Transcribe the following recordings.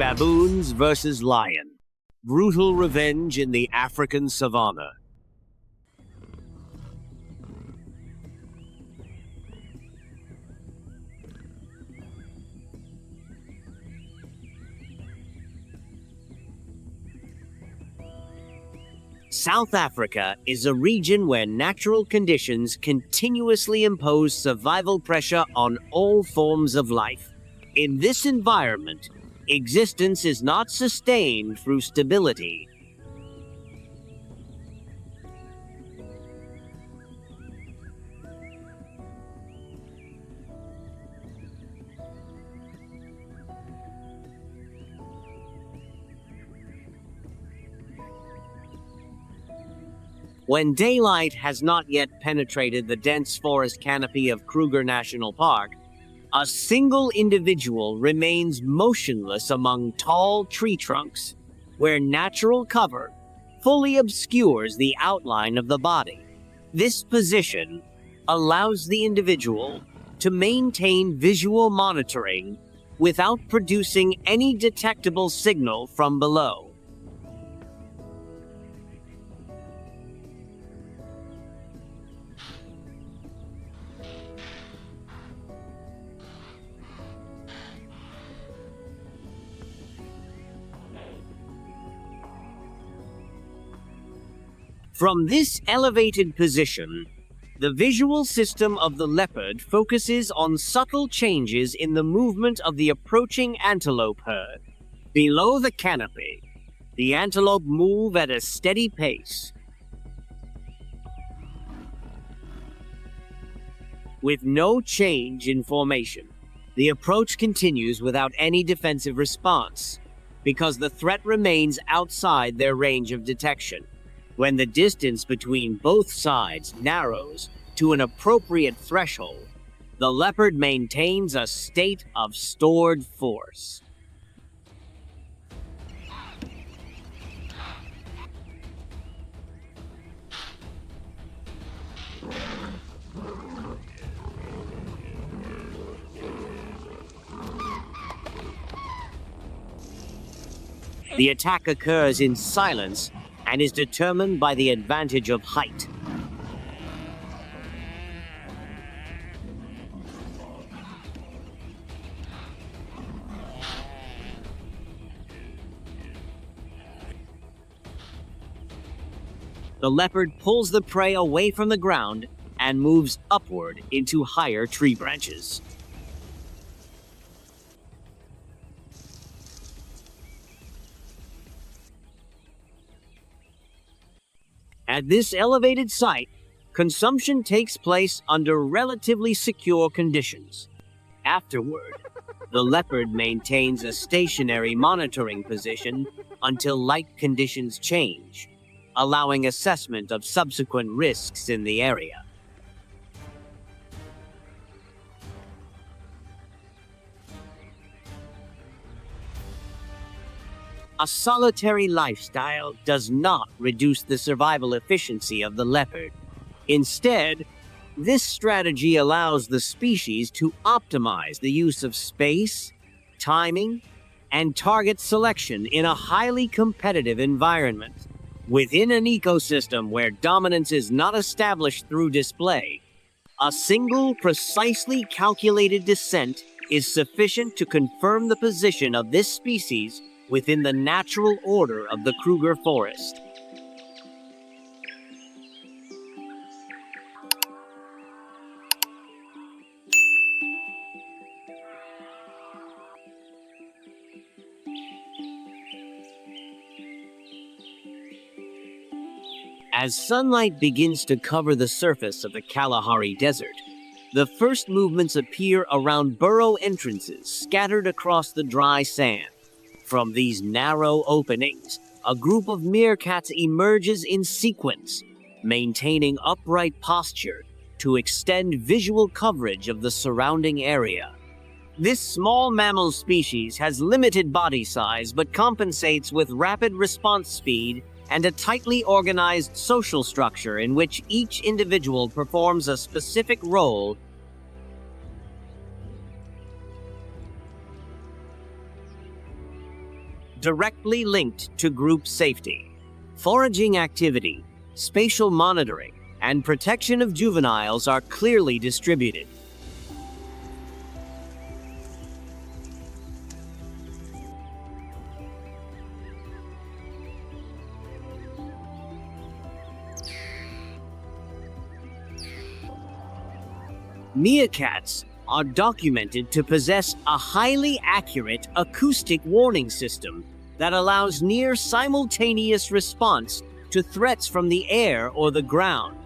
Baboons versus lion. Brutal revenge in the African Savanna. South Africa is a region where natural conditions continuously impose survival pressure on all forms of life. In this environment, existence is not sustained through stability. When daylight has not yet penetrated the dense forest canopy of Kruger National Park, a single individual remains motionless among tall tree trunks, where natural cover fully obscures the outline of the body. This position allows the individual to maintain visual monitoring without producing any detectable signal from below. From this elevated position, the visual system of the leopard focuses on subtle changes in the movement of the approaching antelope herd. Below the canopy, the antelope move at a steady pace, with no change in formation. The approach continues without any defensive response, because the threat remains outside their range of detection. When the distance between both sides narrows to an appropriate threshold, the leopard maintains a state of stored force. The attack occurs in silence and is determined by the advantage of height. The leopard pulls the prey away from the ground and moves upward into higher tree branches. At this elevated site, consumption takes place under relatively secure conditions. Afterward, the leopard maintains a stationary monitoring position until light conditions change, allowing assessment of subsequent risks in the area. A solitary lifestyle does not reduce the survival efficiency of the leopard. Instead, this strategy allows the species to optimize the use of space, timing, and target selection in a highly competitive environment. Within an ecosystem where dominance is not established through display, a single, precisely calculated descent is sufficient to confirm the position of this species within the natural order of the Kruger forest. As sunlight begins to cover the surface of the Kalahari Desert, the first movements appear around burrow entrances scattered across the dry sand. From these narrow openings, a group of meerkats emerges in sequence, maintaining upright posture to extend visual coverage of the surrounding area. This small mammal species has limited body size but compensates with rapid response speed and a tightly organized social structure in which each individual performs a specific role. directly linked to group safety. Foraging activity, spatial monitoring, and protection of juveniles are clearly distributed. Meerkats are documented to possess a highly accurate acoustic warning system that allows near simultaneous response to threats from the air or the ground.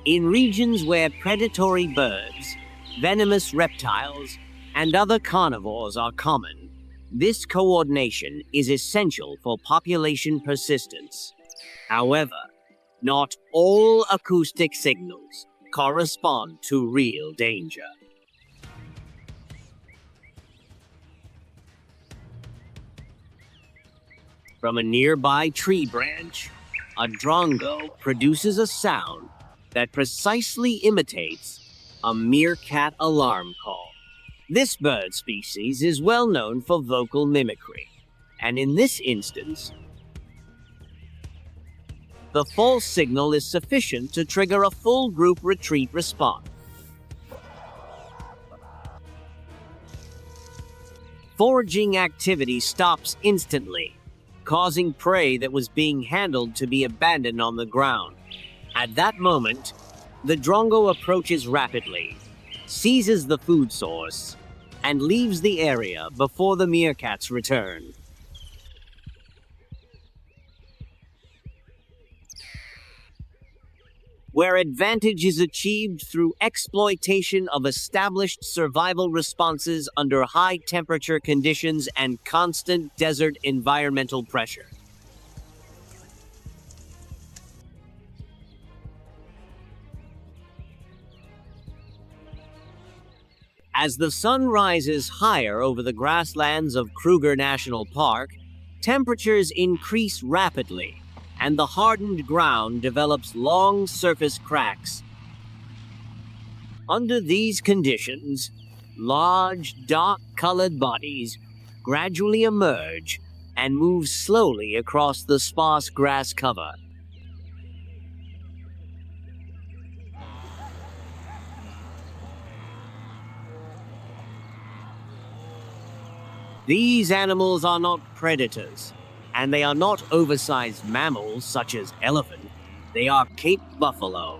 In regions where predatory birds, venomous reptiles, and other carnivores are common, this coordination is essential for population persistence. However, not all acoustic signals correspond to real danger. From a nearby tree branch, a drongo produces a sound that precisely imitates a meerkat alarm call. This bird species is well known for vocal mimicry, and in this instance, the false signal is sufficient to trigger a full group retreat response. Foraging activity stops instantly, causing prey that was being handled to be abandoned on the ground. At that moment, the drongo approaches rapidly, seizes the food source, and leaves the area before the meerkats return. Where advantage is achieved through exploitation of established survival responses under high temperature conditions and constant desert environmental pressure. As the sun rises higher over the grasslands of Kruger National Park, temperatures increase rapidly, and the hardened ground develops long surface cracks. Under these conditions, large, dark-colored bodies gradually emerge and move slowly across the sparse grass cover. These animals are not predators, and they are not oversized mammals such as elephant. They are Cape buffalo.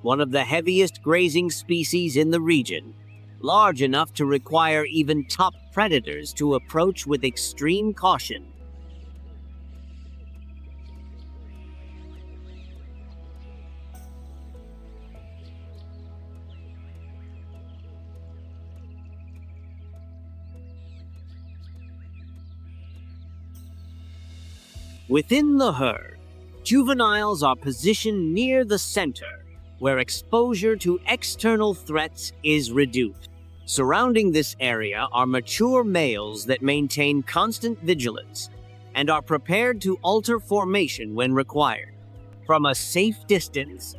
One of the heaviest grazing species in the region, large enough to require even top predators to approach with extreme caution. Within the herd, juveniles are positioned near the center, where exposure to external threats is reduced. Surrounding this area are mature males that maintain constant vigilance and are prepared to alter formation when required. From a safe distance,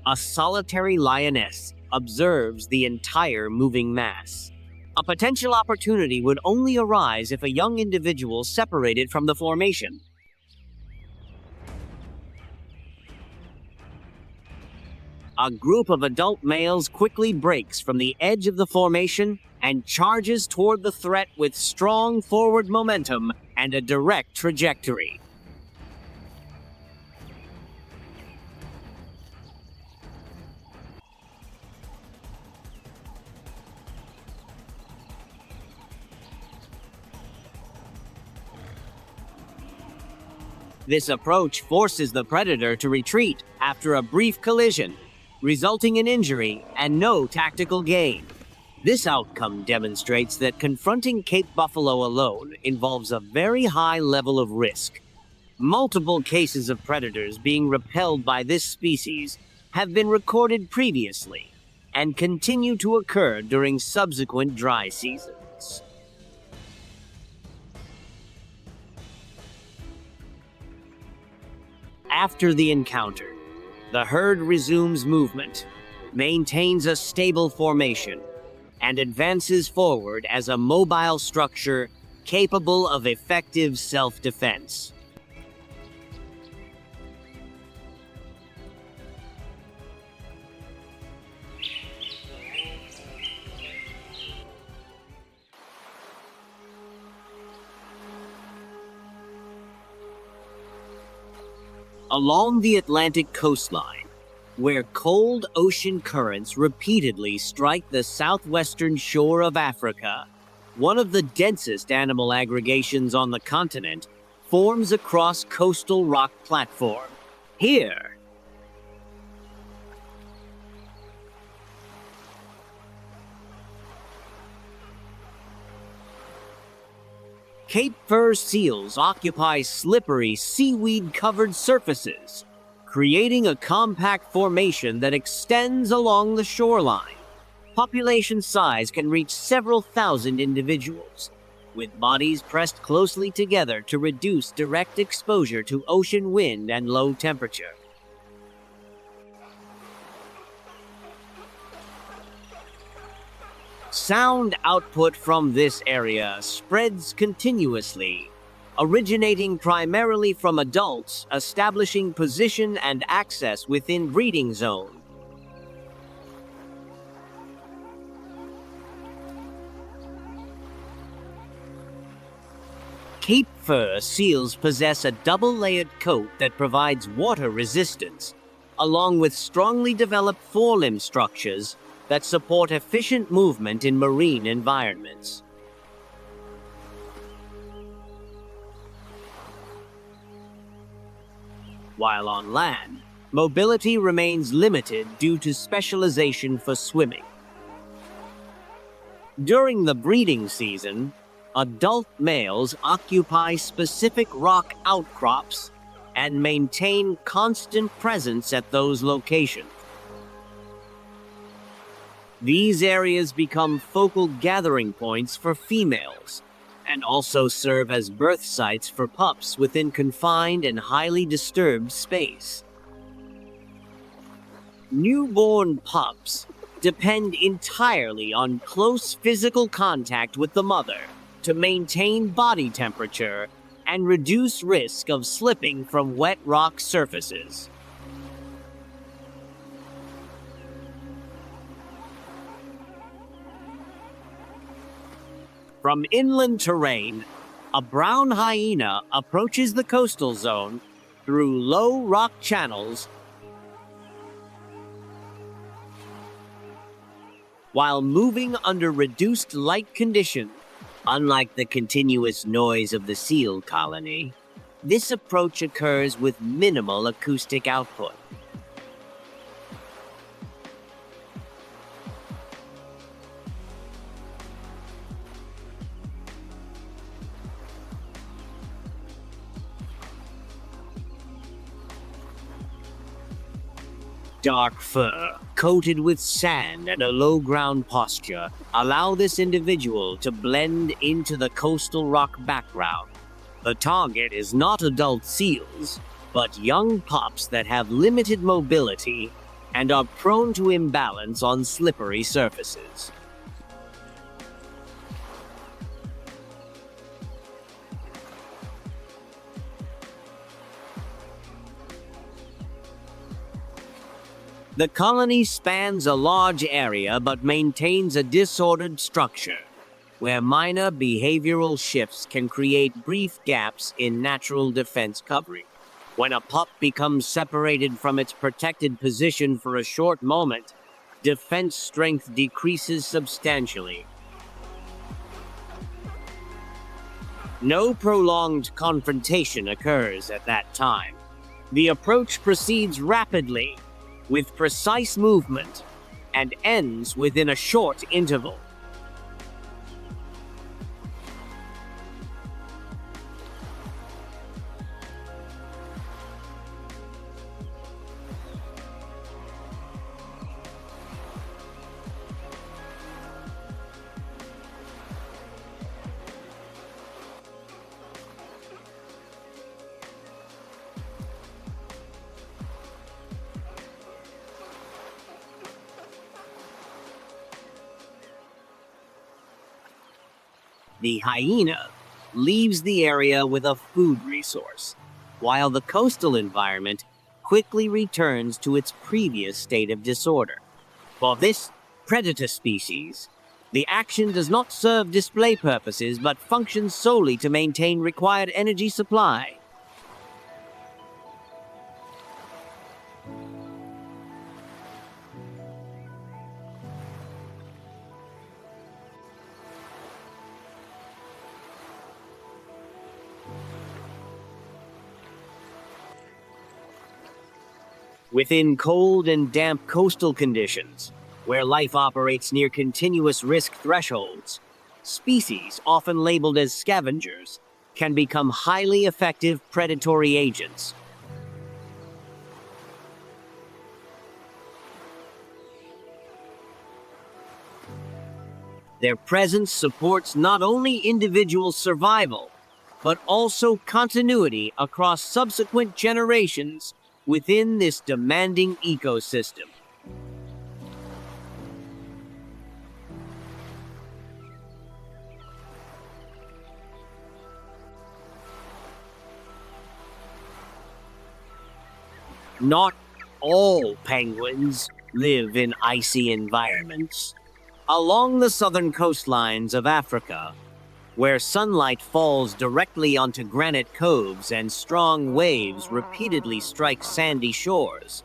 a solitary lioness observes the entire moving mass. A potential opportunity would only arise if a young individual separated from the formation. A group of adult males quickly breaks from the edge of the formation and charges toward the threat with strong forward momentum and a direct trajectory. This approach forces the predator to retreat after a brief collision, resulting in injury and no tactical gain. This outcome demonstrates that confronting Cape buffalo alone involves a very high level of risk. Multiple cases of predators being repelled by this species have been recorded previously and continue to occur during subsequent dry seasons. After the encounter, the herd resumes movement, maintains a stable formation, and advances forward as a mobile structure capable of effective self-defense. Along the Atlantic coastline, where cold ocean currents repeatedly strike the southwestern shore of Africa, one of the densest animal aggregations on the continent forms across coastal rock platform. Here, Cape Fur seals occupy slippery, seaweed-covered surfaces, creating a compact formation that extends along the shoreline. Population size can reach several thousand individuals, with bodies pressed closely together to reduce direct exposure to ocean wind and low temperature. Sound output from this area spreads continuously, originating primarily from adults establishing position and access within breeding zone. Cape Fur seals possess a double-layered coat that provides water resistance, along with strongly developed forelimb structures that support efficient movement in marine environments. While on land, mobility remains limited due to specialization for swimming. During the breeding season, adult males occupy specific rock outcrops and maintain constant presence at those locations. These areas become focal gathering points for females, and also serve as birth sites for pups within confined and highly disturbed space. Newborn pups depend entirely on close physical contact with the mother to maintain body temperature and reduce risk of slipping from wet rock surfaces. From inland terrain, a brown hyena approaches the coastal zone through low rock channels while moving under reduced light conditions. Unlike the continuous noise of the seal colony, this approach occurs with minimal acoustic output. Dark fur, coated with sand and a low-ground posture, allow this individual to blend into the coastal rock background. The target is not adult seals, but young pups that have limited mobility and are prone to imbalance on slippery surfaces. The colony spans a large area but maintains a disordered structure, where minor behavioral shifts can create brief gaps in natural defense coverage. When a pup becomes separated from its protected position for a short moment, defense strength decreases substantially. No prolonged confrontation occurs at that time. The approach proceeds rapidly, with precise movement, and ends within a short interval. The hyena leaves the area with a food resource, while the coastal environment quickly returns to its previous state of disorder. For this predator species, the action does not serve display purposes but functions solely to maintain required energy supply. Within cold and damp coastal conditions, where life operates near continuous risk thresholds, species often labeled as scavengers can become highly effective predatory agents. Their presence supports not only individual survival, but also continuity across subsequent generations within this demanding ecosystem. Not all penguins live in icy environments. Along the southern coastlines of Africa, where sunlight falls directly onto granite coves and strong waves repeatedly strike sandy shores,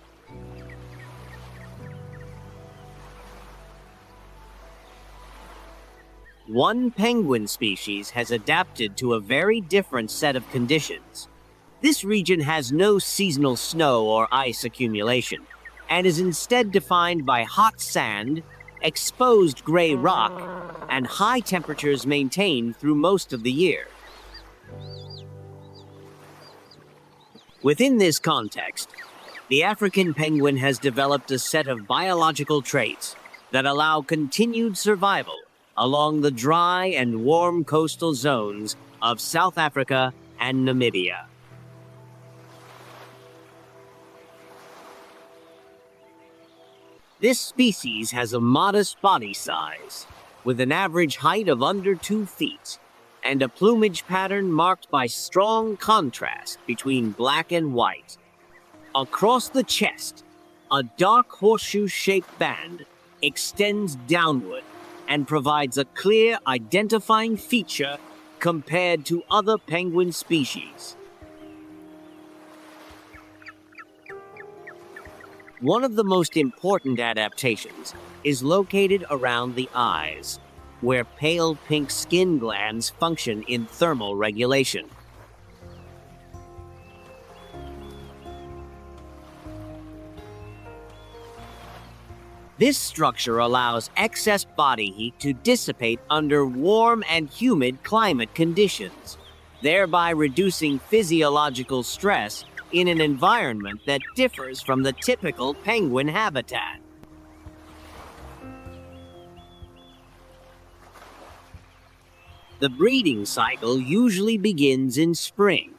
one penguin species has adapted to a very different set of conditions. This region has no seasonal snow or ice accumulation, and is instead defined by hot sand, exposed gray rock, and high temperatures maintained through most of the year. Within this context, the African penguin has developed a set of biological traits that allow continued survival along the dry and warm coastal zones of South Africa and Namibia. This species has a modest body size, with an average height of under 2 feet, and a plumage pattern marked by strong contrast between black and white. Across the chest, a dark horseshoe-shaped band extends downward and provides a clear identifying feature compared to other penguin species. One of the most important adaptations is located around the eyes, where pale pink skin glands function in thermal regulation. This structure allows excess body heat to dissipate under warm and humid climate conditions, thereby reducing physiological stress in an environment that differs from the typical penguin habitat. The breeding cycle usually begins in spring,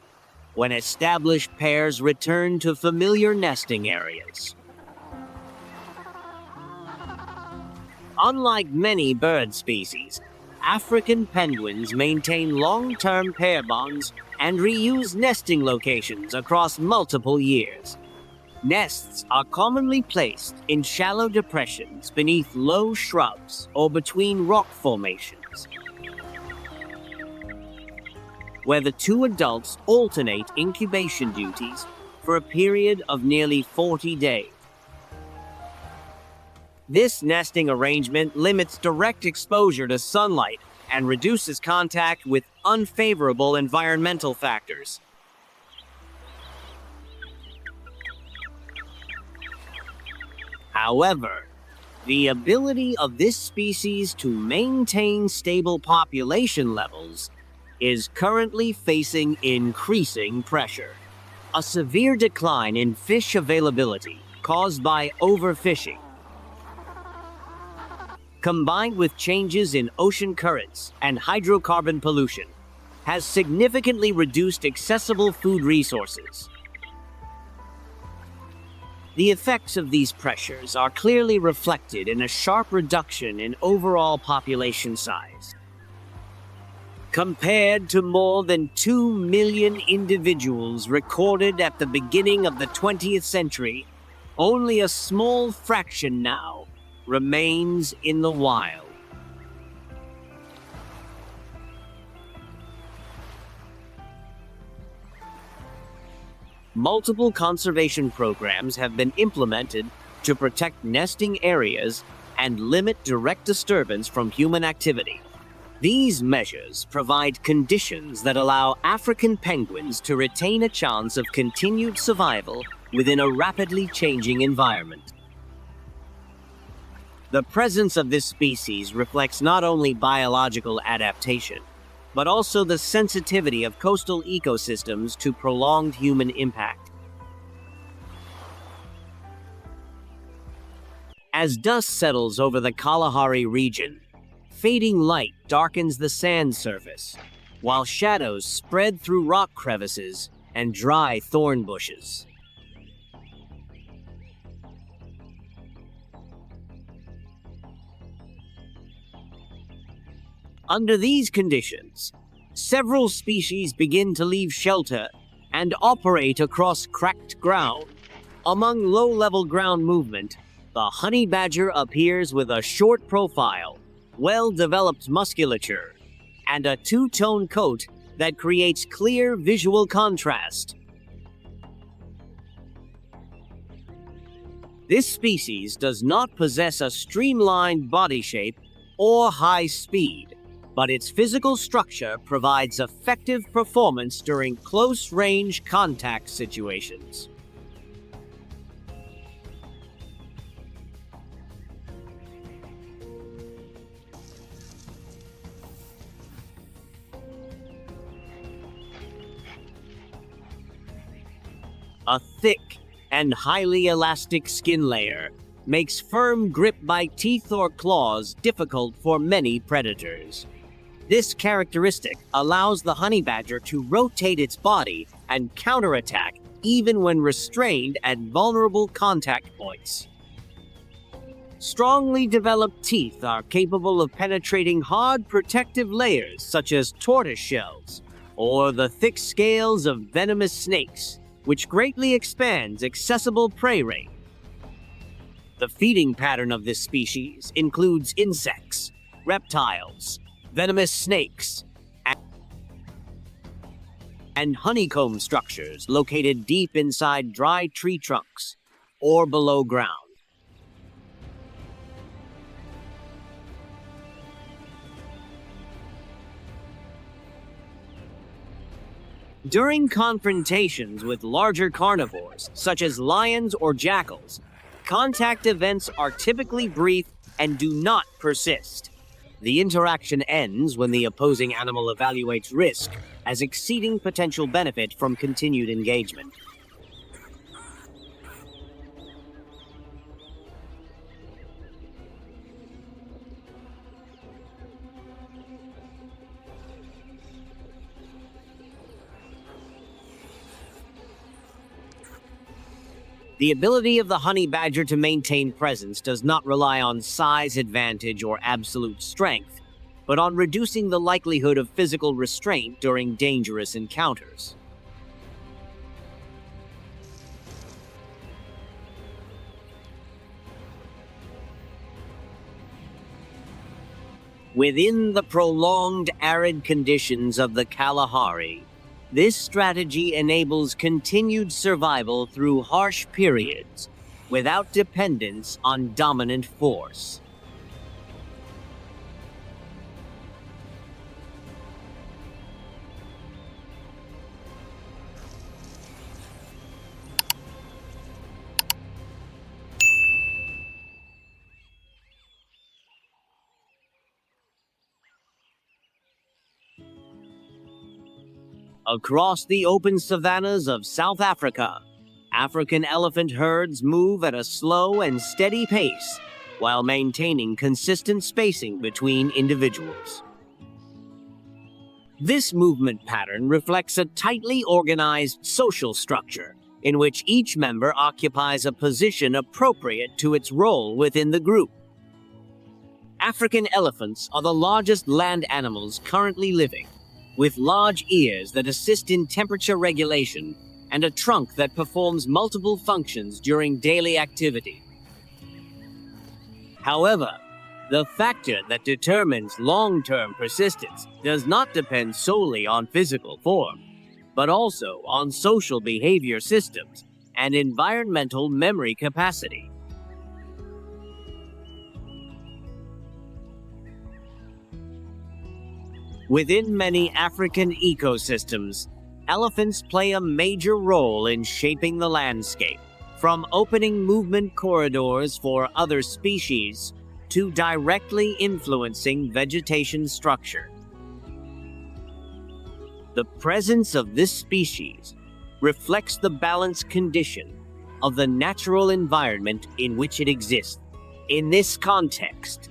when established pairs return to familiar nesting areas. Unlike many bird species, African penguins maintain long-term pair bonds and reuse nesting locations across multiple years. Nests are commonly placed in shallow depressions beneath low shrubs or between rock formations, where the two adults alternate incubation duties for a period of nearly 40 days. This nesting arrangement limits direct exposure to sunlight and reduces contact with unfavorable environmental factors. However, the ability of this species to maintain stable population levels is currently facing increasing pressure. A severe decline in fish availability caused by overfishing, combined with changes in ocean currents and hydrocarbon pollution, has significantly reduced accessible food resources. The effects of these pressures are clearly reflected in a sharp reduction in overall population size. Compared to more than 2 million individuals recorded at the beginning of the 20th century, only a small fraction now remains in the wild. Multiple conservation programs have been implemented to protect nesting areas and limit direct disturbance from human activity. These measures provide conditions that allow African penguins to retain a chance of continued survival within a rapidly changing environment. The presence of this species reflects not only biological adaptation, but also the sensitivity of coastal ecosystems to prolonged human impact. As dust settles over the Kalahari region, fading light darkens the sand surface, while shadows spread through rock crevices and dry thorn bushes. Under these conditions, several species begin to leave shelter and operate across cracked ground. Among low-level ground movement, the honey badger appears with a short profile, well-developed musculature, and a two-tone coat that creates clear visual contrast. This species does not possess a streamlined body shape or high speed, but its physical structure provides effective performance during close-range contact situations. A thick and highly elastic skin layer makes firm grip by teeth or claws difficult for many predators. This characteristic allows the honey badger to rotate its body and counterattack even when restrained at vulnerable contact points. Strongly developed teeth are capable of penetrating hard protective layers such as tortoise shells or the thick scales of venomous snakes, which greatly expands accessible prey range. The feeding pattern of this species includes insects, reptiles, venomous snakes, and honeycomb structures located deep inside dry tree trunks or below ground. During confrontations with larger carnivores, such as lions or jackals, contact events are typically brief and do not persist. The interaction ends when the opposing animal evaluates risk as exceeding potential benefit from continued engagement. The ability of the honey badger to maintain presence does not rely on size advantage or absolute strength, but on reducing the likelihood of physical restraint during dangerous encounters. Within the prolonged arid conditions of the Kalahari, this strategy enables continued survival through harsh periods, without dependence on dominant force. Across the open savannas of South Africa, African elephant herds move at a slow and steady pace while maintaining consistent spacing between individuals. This movement pattern reflects a tightly organized social structure in which each member occupies a position appropriate to its role within the group. African elephants are the largest land animals currently living, with large ears that assist in temperature regulation and a trunk that performs multiple functions during daily activity. However, the factor that determines long-term persistence does not depend solely on physical form, but also on social behavior systems and environmental memory capacity. Within many African ecosystems, elephants play a major role in shaping the landscape, from opening movement corridors for other species to directly influencing vegetation structure. The presence of this species reflects the balanced condition of the natural environment in which it exists. In this context,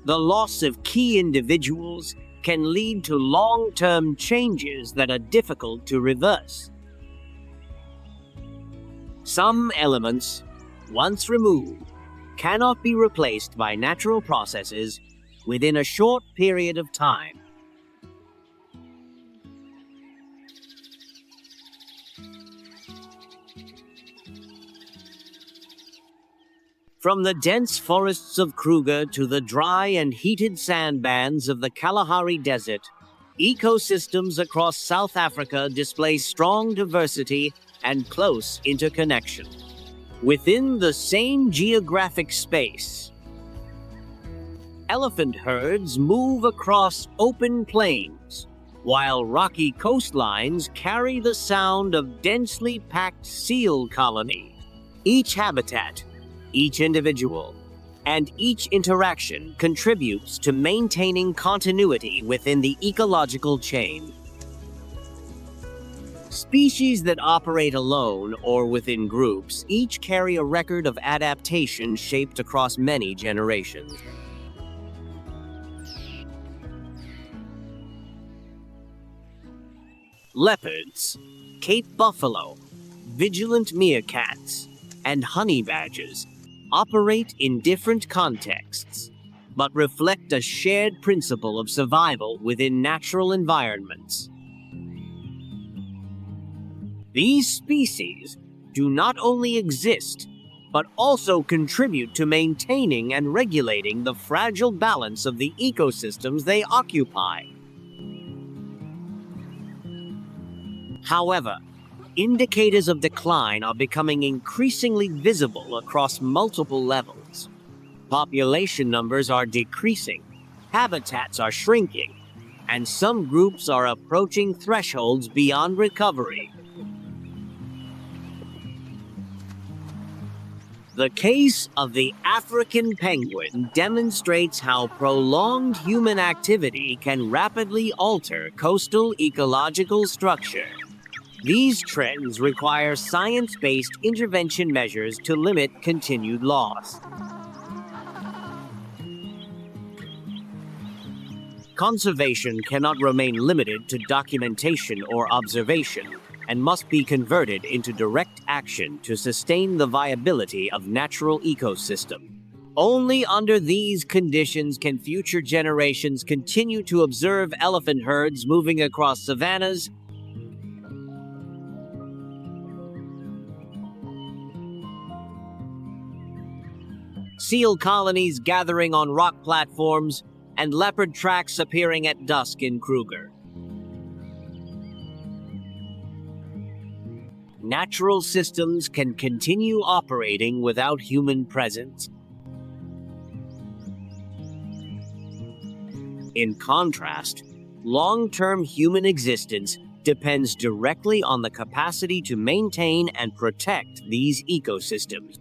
the loss of key individuals can lead to long-term changes that are difficult to reverse. Some elements, once removed, cannot be replaced by natural processes within a short period of time. From the dense forests of Kruger to the dry and heated sandbands of the Kalahari Desert, ecosystems across South Africa display strong diversity and close interconnection. Within the same geographic space, elephant herds move across open plains, while rocky coastlines carry the sound of densely packed seal colonies. Each habitat, each individual, and each interaction contributes to maintaining continuity within the ecological chain. Species that operate alone or within groups each carry a record of adaptation shaped across many generations. Leopards, Cape buffalo, vigilant meerkats, and honey badgers operate in different contexts, but reflect a shared principle of survival within natural environments. These species do not only exist, but also contribute to maintaining and regulating the fragile balance of the ecosystems they occupy. However, indicators of decline are becoming increasingly visible across multiple levels. Population numbers are decreasing, habitats are shrinking, and some groups are approaching thresholds beyond recovery. The case of the African penguin demonstrates how prolonged human activity can rapidly alter coastal ecological structure. These trends require science-based intervention measures to limit continued loss. Conservation cannot remain limited to documentation or observation, and must be converted into direct action to sustain the viability of natural ecosystems. Only under these conditions can future generations continue to observe elephant herds moving across savannas, seal colonies gathering on rock platforms, and leopard tracks appearing at dusk in Kruger. Natural systems can continue operating without human presence. In contrast, long-term human existence depends directly on the capacity to maintain and protect these ecosystems.